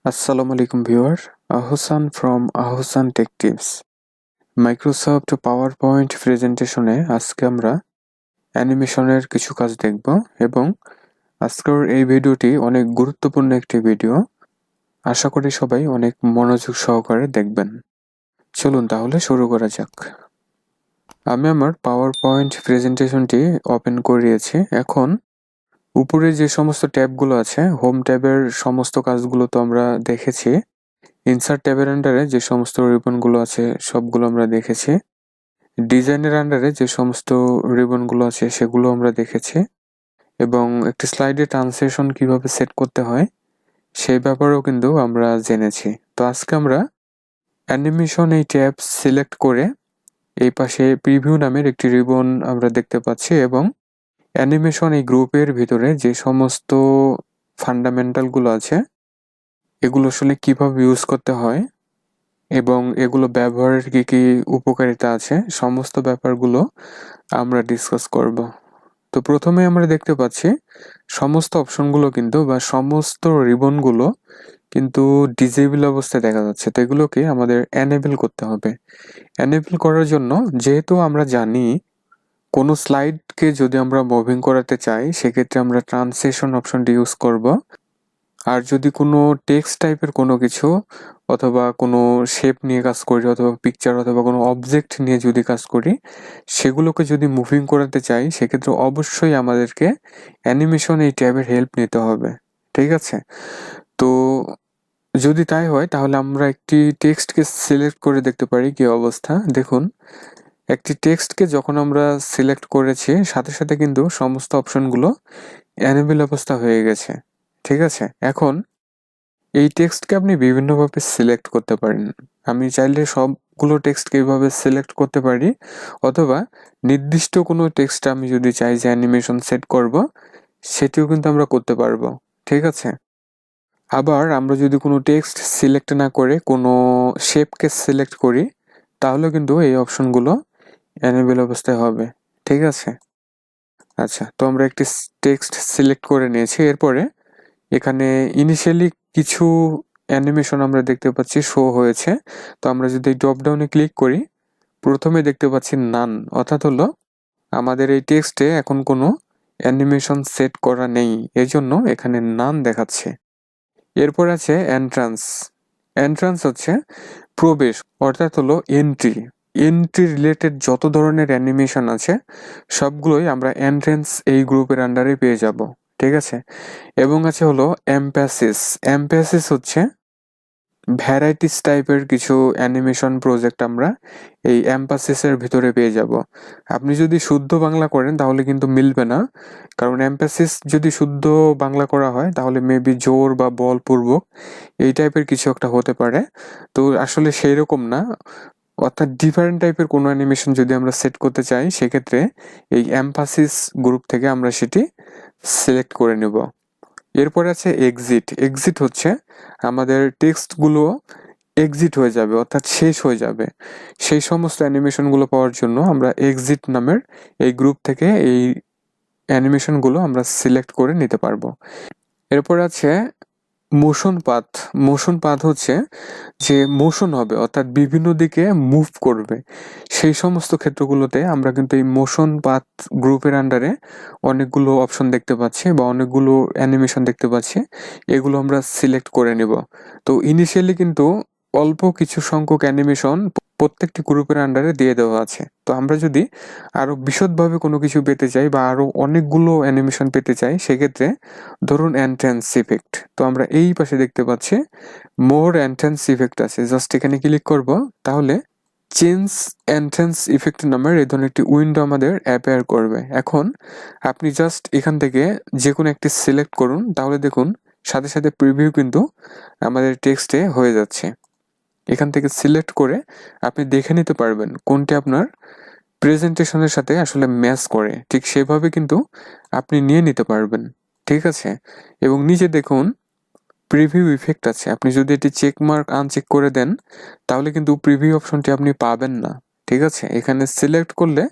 Assalamu alaikum viewer, Ahsan from Ahsan Tech Tips. Microsoft PowerPoint প্রেজেন্টেশনে আজকে আমরা অ্যানিমেশনের কিছু কাজ দেখব এবং আজকের এই ভিডিওটি অনেক গুরুত্বপূর্ণ একটি ভিডিও। আশা করি সবাই অনেক মনোযোগ সহকারে দেখবেন। চলুন তাহলে শুরু করা যাক। আমি আমার পাওয়ারপয়েন্ট প্রেজেন্টেশনটি ওপেন করিয়েছি। এখন উপরে যে সমস্ত ট্যাবগুলো আছে, হোম ট্যাবের সমস্ত কাজগুলো তো আমরা দেখেছি। ইনসার্ট ট্যাবের আন্ডারে যে সমস্ত রিবনগুলো আছে সবগুলো আমরা দেখেছি। ডিজাইনের আন্ডারে যে সমস্ত রিবনগুলো আছে সেগুলো আমরা দেখেছি এবং একটি স্লাইডে ট্রান্সলেশন কিভাবে সেট করতে হয় সেই ব্যাপারেও কিন্তু আমরা জেনেছি। তো আজকে আমরা অ্যানিমেশন এই ট্যাব সিলেক্ট করে এই পাশে প্রিভিউ নামের একটি রিবন আমরা দেখতে পাচ্ছি এবং অ্যানিমেশন এই গ্রুপের ভিতরে যে সমস্ত ফান্ডামেন্টালগুলো আছে এগুলো আসলে কিভাবে ইউজ করতে হয় এবং এগুলো ব্যবহারের কি কি উপকারিতা আছে সমস্ত ব্যাপারগুলো আমরা ডিসকাস করব। তো প্রথমে আমরা দেখতে পাচ্ছি সমস্ত অপশনগুলো কিন্তু বা সমস্ত রিবনগুলো কিন্তু ডিজেবল অবস্থায় দেখা যাচ্ছে। তো এগুলোকে আমাদের এনেবল করতে হবে। এনেবল করার জন্য যেহেতু আমরা জানি কোনো স্লাইডকে যদি আমরা মুভিং করাতে চাই সেক্ষেত্রে আমরা ট্রান্সলেশন অপশনটি ইউজ করব। আর যদি কোনো টেক্সট টাইপের কোনো কিছু অথবা কোনো শেপ নিয়ে কাজ করি অথবা পিকচার অথবা কোনো অবজেক্ট নিয়ে যদি কাজ করি সেগুলোকে যদি মুভিং করাতে চাই সেক্ষেত্রে অবশ্যই আমাদেরকে অ্যানিমেশন এই ট্যাবের হেল্প নিতে হবে। ঠিক আছে? তো যদি তাই হয় তাহলে আমরা একটি টেক্সটকে সিলেক্ট করে দেখতে পারি কি অবস্থা। দেখুন, একটি টেক্সটকে যখন আমরা সিলেক্ট করেছি সাথে সাথে কিন্তু সমস্ত অপশনগুলো এনেবল অবস্থা হয়ে গেছে। ঠিক আছে? এখন এই টেক্সটকে আপনি বিভিন্নভাবে সিলেক্ট করতে পারেন। আমি চাইলে সবগুলো টেক্সটকে এইভাবে সিলেক্ট করতে পারি অথবা নির্দিষ্ট কোনো টেক্সট আমি যদি চাই যে অ্যানিমেশন সেট করব সেটিও কিন্তু আমরা করতে পারবো। ঠিক আছে? আবার আমরা যদি কোনো টেক্সট সিলেক্ট না করে কোনো শেপকে সিলেক্ট করি তাহলে কিন্তু এই অপশনগুলো এনেবল অবস্থায় হবে। ঠিক আছে? আচ্ছা, তো আমরা একটি টেক্সট সিলেক্ট করে নিয়েছি। এরপরে এখানে ইনিশিয়ালি কিছু অ্যানিমেশন আমরা দেখতে পাচ্ছি শো হয়েছে। তো আমরা যদি ড্রপ ডাউনে ক্লিক করি প্রথমে দেখতে পাচ্ছি নান, অর্থাৎ হলো আমাদের এই টেক্সটে এখন কোনো অ্যানিমেশন সেট করা নেই, এজন্য এখানে নান দেখাচ্ছে। এরপর আছে এন্ট্রান্স। এন্ট্রান্স হচ্ছে প্রবেশ, অর্থাৎ হলো এন্ট্রি। এন্ট্রি রিলেটেড যত ধরনের অ্যানিমেশন আছে সবগুলোই আমরা এন্ট্রেন্স এই গ্রুপের আন্ডারে পেয়ে যাব। ঠিক আছে? এবং আছে হলো এমপ্যাসিস। এমপ্যাসিস হচ্ছে ভ্যারাইটিস টাইপের কিছু অ্যানিমেশন প্রজেক্ট আমরা এই এমপ্যাসিসের ভিতরে পেয়ে যাব। আপনি যদি শুদ্ধ বাংলা করেন তাহলে কিন্তু মিলবে না, কারণ এমপ্যাসিস যদি শুদ্ধ বাংলা করা হয় তাহলে মেবি জোর বা বলপূর্বক এই টাইপের কিছু একটা হতে পারে। তো আসলে সেই রকম না, অর্থাৎ ডিফারেন্ট টাইপের কোনো অ্যানিমেশন যদি আমরা সেট করতে চাই সেক্ষেত্রে এই এমপ্যাসিস গ্রুপ থেকে আমরা সেটি সিলেক্ট করে নেব। এরপর আছে এক্সিট। এক্সিট হচ্ছে আমাদের টেক্সটগুলো এক্সিট হয়ে যাবে, অর্থাৎ শেষ হয়ে যাবে। সেই সমস্ত অ্যানিমেশনগুলো পাওয়ার জন্য আমরা এক্সিট নামের এই গ্রুপ থেকে এই অ্যানিমেশনগুলো আমরা সিলেক্ট করে নিতে পারবো। এরপর আছে মোশন পাথ। মোশন পাথ হচ্ছে যে মোশন হবে, অর্থাৎ বিভিন্ন দিকে মুভ করবে। সেই সমস্ত ক্ষেত্রগুলোতে আমরা কিন্তু এই মোশন পাথ গ্রুপের আন্ডারে অনেকগুলো অপশন দেখতে পাচ্ছি বা অনেকগুলো অ্যানিমেশন দেখতে পাচ্ছি, এগুলো আমরা সিলেক্ট করে নেব। তো ইনিশিয়ালি কিন্তু অল্প কিছু সংখ্যক অ্যানিমেশন প্রত্যেকটি গ্রুপের আন্ডারে দিয়ে দেওয়া আছে। তো আমরা যদি আরো বিশদভাবে কোনো কিছু পেতে চাই বা আরো অনেকগুলো অ্যানিমেশন পেতে চাই সেক্ষেত্রে ধরুন এন্ট্রান্স ইফেক্ট, তো আমরা এই পাশে দেখতে পাচ্ছি মোর এন্ট্রান্স ইফেক্ট আছে। জাস্ট এখানে ক্লিক করব, তাহলে চেঞ্জ এন্ট্রান্স ইফেক্ট নামের এই ধরনের একটি উইন্ডো আমাদের অ্যাপিয়ার করবে। এখন আপনি জাস্ট এখান থেকে যে কোনো একটি সিলেক্ট করুন, তাহলে দেখুন সাথে সাথে প্রিভিউ কিন্তু আমাদের টেক্সটে হয়ে যাচ্ছে। এখান থেকে সিলেক্ট করে আপনি দেখে নিতে পারবেন কোনটি আপনার প্রেজেন্টেশনের সাথে আসলে ম্যাচ করে, ঠিক সেভাবে কিন্তু আপনি নিয়ে নিতে পারবেন। ঠিক আছে? এবং নিচে দেখুন প্রিভিউ ইফেক্ট আছে। আপনি যদি এটি চেক মার্ক আনচেক করে দেন তাহলে কিন্তু প্রিভিউ অপশনটি আপনি পাবেন না। ঠিক আছে? এখানে সিলেক্ট করলে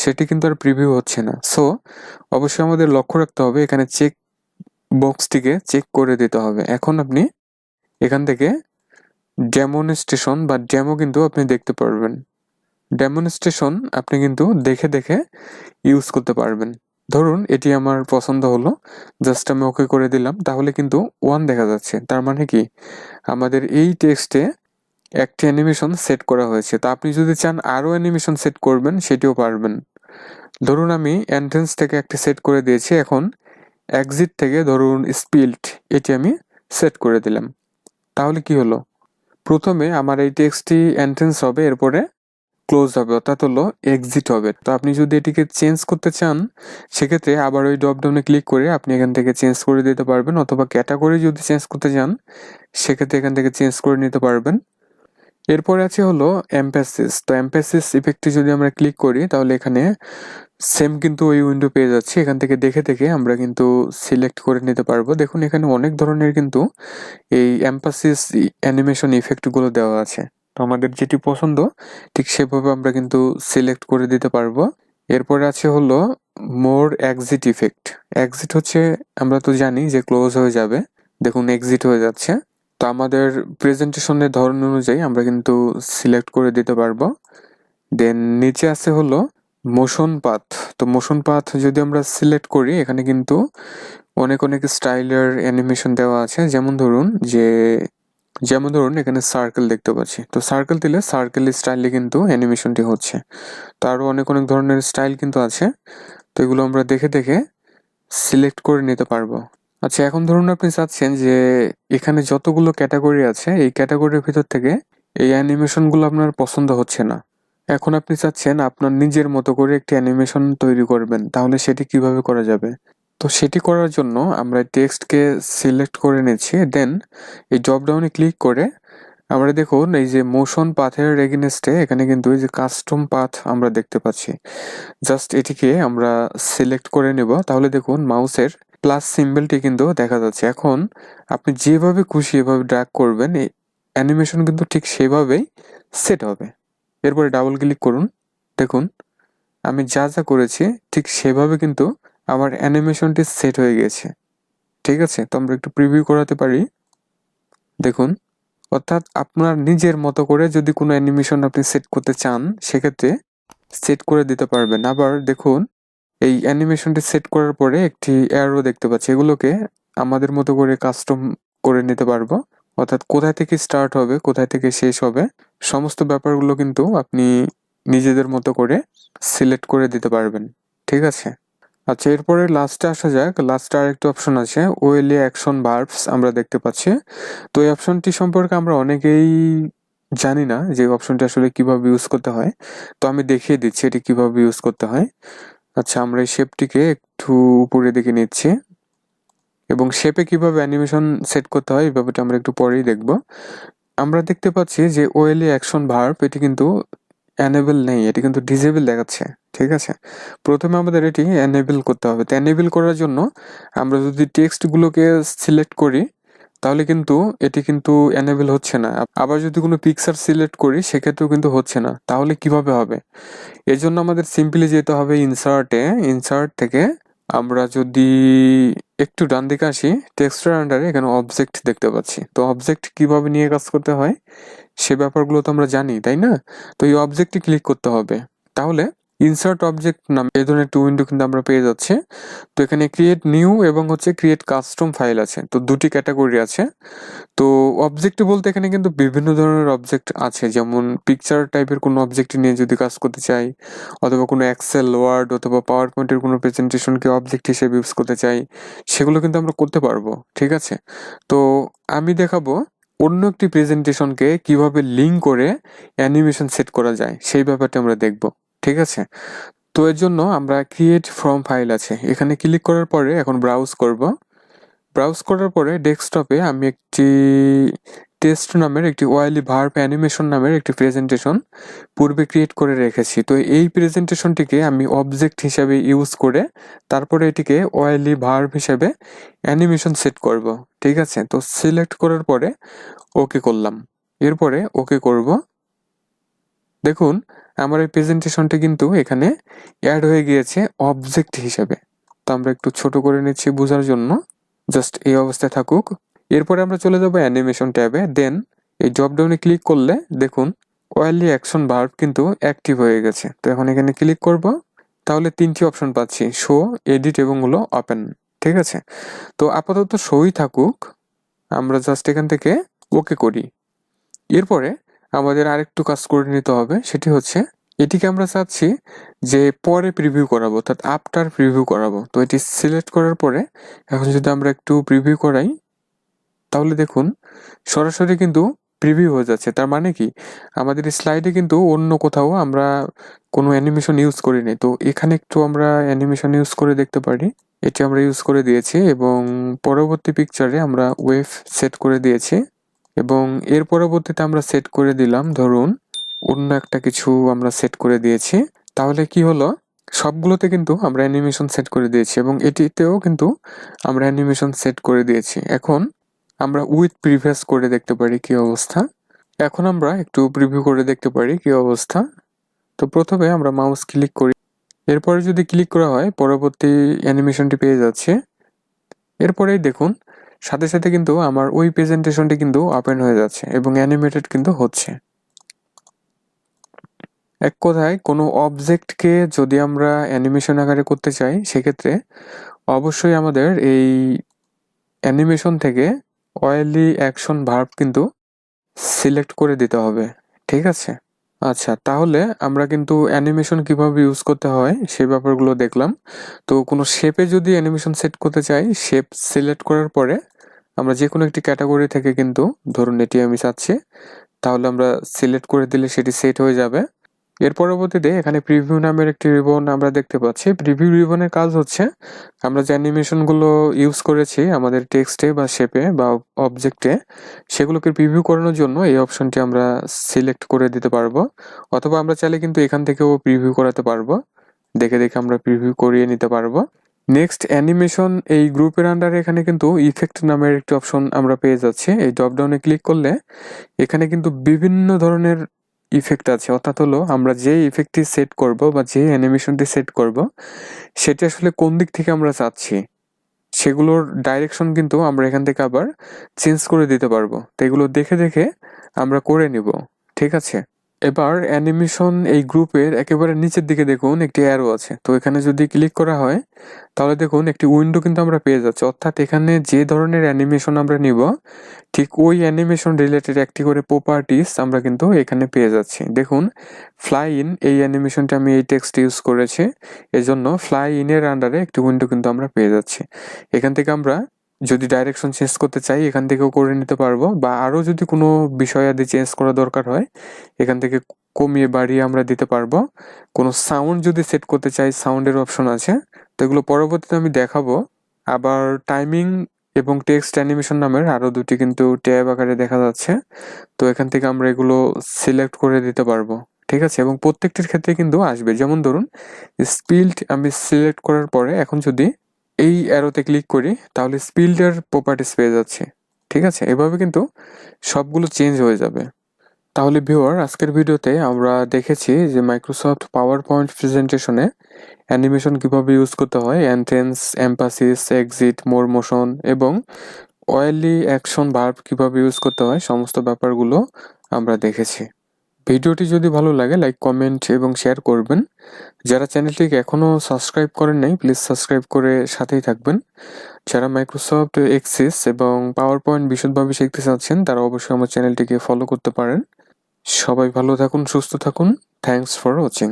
সেটি কিন্তু আর প্রিভিউ হচ্ছে না। সো অবশ্যই আমাদের লক্ষ্য রাখতে হবে এখানে চেক বক্সটিকে চেক করে দিতে হবে। এখন আপনি এখান থেকে ডেমনস্ট্রেশন বা ডেমো কিন্তু আপনি দেখতে পারবেন। ডেমনস্ট্রেশন আপনি কিন্তু দেখে দেখে ইউজ করতে পারবেন। ধরুন এটি আমার পছন্দ হলো, জাস্ট আমি ওকে করে দিলাম, তাহলে কিন্তু 1 দেখা যাচ্ছে। তার মানে কি, আমাদের এই টেক্সটে একটি অ্যানিমেশন সেট করা হয়েছে। তো আপনি যদি চান আরও অ্যানিমেশন সেট করবেন, সেটিও পারবেন। ধরুন আমি এন্ট্রেন্স থেকে একটি সেট করে দিয়েছি, এখন এক্সিট থেকে ধরুন স্পিল্ড এটি আমি সেট করে দিলাম। তাহলে কি হলো, প্রথমে আমার এই টেক্সটটি এন্ট্রেন্স হবে, এরপরে ক্লোজ হবে, অর্থাৎ হলো এক্সিট হবে। তো আপনি যদি এটিকে চেঞ্জ করতে চান, সেক্ষেত্রে আবার ওই ড্রপডাউনে ক্লিক করে আপনি এখান থেকে চেঞ্জ করে দিতে পারবেন, অথবা ক্যাটাগরি যদি চেঞ্জ করতে চান, সেক্ষেত্রে এখান থেকে চেঞ্জ করে নিতে পারবেন। এরপরে আছে হলো এমপ্যাসিস। তো এমপ্যাসিস ইফেক্টে যদি আমরা ক্লিক করি, তাহলে এখানে সেম কিন্তু ওই উইন্ডো পেয়ে যাচ্ছি। এখান থেকে দেখে দেখে আমরা কিন্তু সিলেক্ট করে নিতে পারবো। দেখুন এখানে অনেক ধরনের কিন্তু এই এমপ্যাসিস অ্যানিমেশন ইফেক্টগুলো দেওয়া আছে। তো আমাদের যেটি পছন্দ ঠিক সেভাবে আমরা কিন্তু সিলেক্ট করে দিতে পারবো। এরপরে আছে হলো মোর এক্সিট ইফেক্ট। এক্সিট হচ্ছে, আমরা তো জানি যে ক্লোজ হয়ে যাবে, দেখুন এক্সিট হয়ে যাচ্ছে। তো আমাদের প্রেজেন্টেশনের ধরন অনুযায়ী আমরা কিন্তু সিলেক্ট করে দিতে পারবো। দেন নিচে আছে হলো মোশন পাথ। তো মোশন পাথ যদি আমরা সিলেক্ট করি, এখানে কিন্তু অনেক অনেক স্টাইলের অ্যানিমেশন দেওয়া আছে। যেমন ধরুন এখানে সার্কেল দেখতে পাচ্ছি, তো সার্কেল দিলে সার্কেল স্টাইলে কিন্তু অ্যানিমেশনটি হচ্ছে। তো আরও অনেক অনেক ধরনের স্টাইল কিন্তু আছে, তো এগুলো আমরা দেখে দেখে সিলেক্ট করে নিতে পারবো। আচ্ছা, এখন ধরুন আপনি চাচ্ছেন যে এখানে যতগুলো ক্যাটাগরি আছে, এই ক্যাটাগরির ভিতর থেকে এই অ্যানিমেশনগুলো আপনার পছন্দ হচ্ছে না। এখন আপনি চাচ্ছেন আপনার নিজের মতো করে একটি অ্যানিমেশন তৈরি করবেন, তাহলে সেটি কিভাবে করা যাবে? তো সেটি করার জন্য আমরা টেক্সটকে সিলেক্ট করে নিচ্ছি, দেন এই ড্রপ ডাউনে ক্লিক করে আমরা দেখুন এই যে মোশন পাথের এগেইনস্টে এখানে কিন্তু এই যে কাস্টম পাথ আমরা দেখতে পাচ্ছি। জাস্ট এটিকে আমরা সিলেক্ট করে নেব, তাহলে দেখুন মাউসের প্লাস সিম্বলটি কিন্তু দেখা যাচ্ছে। এখন আপনি যেভাবে খুশি এভাবে ড্র্যাগ করবেন, এই অ্যানিমেশন কিন্তু ঠিক সেভাবেই সেট হবে। এরপরে ডাবল ক্লিক করুন, দেখুন আমি যা যা করেছি ঠিক সেভাবে কিন্তু আমার অ্যানিমেশনটি সেট হয়ে গেছে। ঠিক আছে, তো আমরা একটু প্রিভিউ করাতে পারি, দেখুন। অর্থাৎ আপনার নিজের মতো করে যদি কোনো অ্যানিমেশন আপনি সেট করতে চান, সেক্ষেত্রে সেট করে দিতে পারবেন। আবার দেখুন এই অ্যানিমেশনটি সেট করার পরে একটি অ্যারো দেখতে পাচ্ছি, এগুলোকে আমাদের মতো করে কাস্টম করে নিতে পারবো। অর্থাৎ কোথায় থেকে স্টার্ট হবে, কোথায় থেকে শেষ হবে, সমস্ত ব্যাপারগুলো কিন্তু আপনি নিজেদের মতো করে সিলেক্ট করে দিতে পারবেন। ঠিক আছে। আচ্ছা, এরপরে লাস্টে আসা যাক। লাস্টে আরেকটা অপশন আছে, ওয়েলি অ্যাকশন ভার্বস আমরা দেখতে পাচ্ছি। তো এই অপশনটি সম্পর্কে আমরা অনেকেই জানি না যে অপশনটি আসলে কিভাবে ইউজ করতে হয়। তো আমি দেখিয়ে দিচ্ছি এটি কিভাবে ইউজ করতে হয়। আচ্ছা, আমরা এই শেপটিকে একটু উপরে দিকে নিচ্ছি, এবং শেপে কিভাবে অ্যানিমেশন সেট করতে হয় এই ব্যাপারটা আমরা একটু পরেই দেখব। আমরা দেখতে পাচ্ছি যে ওয়েলি অ্যাকশন ভার্ব এটি কিন্তু এনেবল নেই, এটি কিন্তু ডিসেবল দেখাচ্ছে। ঠিক আছে, প্রথমে আমাদের এটি এনেবল করতে হবে। তো এনেবল করার জন্য আমরা যদি টেক্সটগুলোকে সিলেক্ট করি, তাহলে কিন্তু এটি কিন্তু এনেবল হচ্ছে না। আবার যদি কোনো পিকচার সিলেক্ট করি, সেক্ষেত্রেও কিন্তু হচ্ছে না। তাহলে কিভাবে হবে? এর জন্য আমাদের সিম্পলি যেতে হবে ইনসার্টে। ইনসার্ট থেকে আমরা যদি একটু ডান দিকে আসি, টেক্সটের আন্ডারে এখানে অবজেক্ট দেখতে পাচ্ছি। তো অবজেক্ট কিভাবে নিয়ে কাজ করতে হয় সে ব্যাপারগুলো তো আমরা জানি, তাই না? তো এই অবজেক্টে ক্লিক করতে হবে। তাহলে ইনসার্ট অবজেক্ট নাম এই ধরনের একটি উইন্ডো কিন্তু আমরা পেয়ে যাচ্ছি। তো এখানে ক্রিয়েট নিউ এবং হচ্ছে ক্রিয়েট কাস্টম ফাইল আছে, তো দুটি ক্যাটাগরি আছে। তো অবজেক্ট বলতে এখানে কিন্তু বিভিন্ন ধরনের অবজেক্ট আছে, যেমন পিকচার টাইপের কোনো অবজেক্ট নিয়ে যদি কাজ করতে চাই, অথবা কোনো এক্সেল, ওয়ার্ড অথবা পাওয়ার পয়েন্টের কোনো প্রেজেন্টেশনকে অবজেক্ট হিসেবে ইউজ করতে চাই, সেগুলো কিন্তু আমরা করতে পারবো। ঠিক আছে, তো আমি দেখাবো অন্য একটি প্রেজেন্টেশনকে কিভাবে লিঙ্ক করে অ্যানিমেশন সেট করা যায়, সেই ব্যাপারটা আমরা দেখব। ঠিক আছে, তো এর জন্য আমরা ক্রিয়েট ফ্রম ফাইল আছে, এখানে ক্লিক করার পরে এখন ব্রাউজ করব। ব্রাউজ করার পরে ডেস্কটপে আমি একটি টেস্ট নামের একটি ওয়াইলি ভার্ব অ্যানিমেশন নামের একটি প্রেজেন্টেশন পূর্বে ক্রিয়েট করে রেখেছি। তো এই প্রেজেন্টেশনটিকে আমি অবজেক্ট হিসাবে ইউজ করে তারপরে এটিকে ওয়াইলি ভার্ব হিসাবে অ্যানিমেশন সেট করব। ঠিক আছে, তো সিলেক্ট করার পরে ওকে করলাম, এরপরে ওকে করব। দেখুন আমার এই প্রেজেন্টেশনটি কিন্তু এখানে অ্যাড হয়ে গিয়েছে অবজেক্ট হিসাবে। তো আমরা একটু ছোট করে নিচ্ছি বোঝার জন্য, জাস্ট এই অবস্থায় থাকুক। এরপরে আমরা চলে যাব অ্যানিমেশন ট্যাবে। দেন এই ড্রপ ডাউনে ক্লিক করলে দেখুন ওয়াইল্ডলি অ্যাকশন ভার্ব কিন্তু অ্যাক্টিভ হয়ে গেছে। তো এখন এখানে ক্লিক করব, তাহলে 3টি অপশন পাচ্ছি, শো, এডিট এবং হলো ওপেন। ঠিক আছে, তো আপাতত শোই থাকুক, আমরা জাস্ট এখান থেকে ওকে করি। এরপরে আমাদের আরেকটু কাজ করে নিতে হবে, সেটি হচ্ছে এটিকে আমরা চাচ্ছি যে পরে প্রিভিউ করাবো, অর্থাৎ আফটার প্রিভিউ করাবো। তো এটি সিলেক্ট করার পরে এখন যদি আমরা একটু প্রিভিউ করাই, তাহলে দেখুন সরাসরি কিন্তু প্রিভিউ হয়ে যাচ্ছে। তার মানে কি, আমাদের স্লাইডে কিন্তু অন্য কোথাও আমরা কোনো অ্যানিমেশন ইউজ করিনি। তো এখানে একটু আমরা অ্যানিমেশন ইউজ করে দেখতে পারি। এটি আমরা ইউজ করে দিয়েছি এবং পরবর্তী পিকচারে আমরা ওয়েভ সেট করে দিয়েছি এবং এর পরবর্তীতে আমরা সেট করে দিলাম ধরুন অন্য একটা কিছু আমরা সেট করে দিয়েছি। তাহলে কি হলো, সবগুলোতে কিন্তু আমরা অ্যানিমেশন সেট করে দিয়েছি এবং এটিতেও কিন্তু আমরা অ্যানিমেশন সেট করে দিয়েছি। এখন আমরা উইথ প্রিভিয়াস করে দেখতে পারি কি অবস্থা। এখন আমরা একটু প্রিভিউ করে দেখতে পারি কি অবস্থা। তো প্রথমে আমরা মাউস ক্লিক করি, এরপরে যদি ক্লিক করা হয় পরবর্তী অ্যানিমেশনটি পেয়ে যাচ্ছে। এরপরেই দেখুন সাথে সাথে কিন্তু আমার ওই প্রেজেন্টেশনটি কিন্তু ওপেন হয়ে যাচ্ছে এবং অ্যানিমেটেড কিন্তু হচ্ছে। এক কথায় কোনো অবজেক্টকে যদি আমরা অ্যানিমেশন আকারে করতে চাই, সেক্ষেত্রে অবশ্যই আমাদের এই অ্যানিমেশন থেকে ওয়াইল্ডলি অ্যাকশন ভার্ব কিন্তু সিলেক্ট করে দিতে হবে। ঠিক আছে, আচ্ছা তাহলে আমরা কিন্তু অ্যানিমেশন কিভাবে ইউজ করতে হয় সেই ব্যাপারগুলো দেখলাম। তো কোনো শেপে যদি অ্যানিমেশন সেট করতে চাই, শেপ সিলেক্ট করার পরে আমরা যে কোনো একটি ক্যাটাগরি থেকে কিন্তু ধরুন এটি আমি চাচ্ছি, তাহলে আমরা সিলেক্ট করে দিলে সেটি সেট হয়ে যাবে। এর পরবর্তীতে এখানে প্রিভিউ নামের একটি রিবন আমরা দেখতে পাচ্ছি। প্রিভিউ রিবনের কাজ হচ্ছে আমরা যে অ্যানিমেশনগুলো ইউজ করেছি আমাদের টেক্সটে বা শেপে বা অবজেক্টে, সেগুলোকে প্রিভিউ করানোর জন্য এই অপশনটি আমরা সিলেক্ট করে দিতে পারবো, অথবা আমরা চাইলে কিন্তু এখান থেকেও প্রিভিউ করাতে পারবো, দেখে দেখে আমরা প্রিভিউ করিয়ে নিতে পারবো। নেক্সট অ্যানিমেশন এই গ্রুপের আন্ডারে এখানে কিন্তু ইফেক্ট নামের একটি অপশন আমরা পেয়ে যাচ্ছি। এই ড্রপডাউনে ক্লিক করলে এখানে কিন্তু বিভিন্ন ধরনের ইফেক্ট আছে, অর্থাৎ হলো আমরা যে ইফেক্টটি সেট করব বা যে অ্যানিমেশনটি সেট করব সেটি আসলে কোন দিক থেকে আমরা চাচ্ছি সেগুলোর ডাইরেকশন কিন্তু আমরা এখান থেকে আবার চেঞ্জ করে দিতে পারবো। তো এগুলো দেখে দেখে আমরা করে নিব। ঠিক আছে, এবার অ্যানিমেশন এই গ্রুপের একেবারে নিচের দিকে দেখুন একটি অ্যারো আছে। তো এখানে যদি ক্লিক করা হয় তাহলে দেখুন একটি উইন্ডো কিন্তু আমরা পেয়ে যাচ্ছি, অর্থাৎ এখানে যে ধরনের অ্যানিমেশন আমরা নিব ঠিক ওই অ্যানিমেশন রিলেটেড একটি করে প্রপার্টিস আমরা কিন্তু এখানে পেয়ে যাচ্ছি। দেখুন ফ্লাই ইন এই অ্যানিমেশনটা আমি এই টেক্সট ইউজ করেছি, এজন্য ফ্লাই ইনের আন্ডারে একটি উইন্ডো কিন্তু আমরা পেয়ে যাচ্ছি। এখান থেকে আমরা যদি ডাইরেকশন চেঞ্জ করতে চাই এখান থেকেও করে নিতে পারবো, বা আরও যদি কোনো বিষয়াদি চেঞ্জ করা দরকার হয় এখান থেকে কমিয়ে বাড়িয়ে আমরা দিতে পারবো। কোনো সাউন্ড যদি সেট করতে চাই সাউন্ডের অপশন আছে, তো এগুলো পরবর্তীতে আমি দেখাবো। আবার টাইমিং এবং টেক্সট অ্যানিমেশন নামের আরও দুটি কিন্তু ট্যাব আকারে দেখা যাচ্ছে। তো এখান থেকে আমরা এগুলো সিলেক্ট করে দিতে পারবো। ঠিক আছে, এবং প্রত্যেকটির ক্ষেত্রে কিন্তু আসবে। যেমন ধরুন স্পিল্ড আমি সিলেক্ট করার পরে এখন যদি এই অ্যারোতে ক্লিক করি তাহলে স্পিল্ডের প্রপার্টিস পেয়ে যাচ্ছে। ঠিক আছে, এভাবে কিন্তু সবগুলো চেঞ্জ হয়ে যাবে। তাহলে ভিউয়ার আজকের ভিডিওতে আমরা দেখেছি যে মাইক্রোসফট পাওয়ার পয়েন্ট প্রেজেন্টেশনে অ্যানিমেশন কিভাবে ইউজ করতে হয়, এন্ট্রেন্স, এমফাসিস, এক্সিট, মোর মোশন এবং ওয়াইল্ডলি অ্যাকশন ভার্ব কিভাবে ইউজ করতে হয় সমস্ত ব্যাপারগুলো আমরা দেখেছি। ভিডিওটি যদি ভালো লাগে লাইক, কমেন্ট এবং শেয়ার করবেন। যারা চ্যানেলটিকে এখনও সাবস্ক্রাইব করেন নাই প্লিজ সাবস্ক্রাইব করে সাথেই থাকবেন। যারা মাইক্রোসফট এক্সেস এবং পাওয়ার পয়েন্ট বিশদভাবে শিখতে চাচ্ছেন তারা অবশ্যই আমার চ্যানেলটিকে ফলো করতে পারেন। সবাই ভালো থাকুন, সুস্থ থাকুন। Thanks for watching.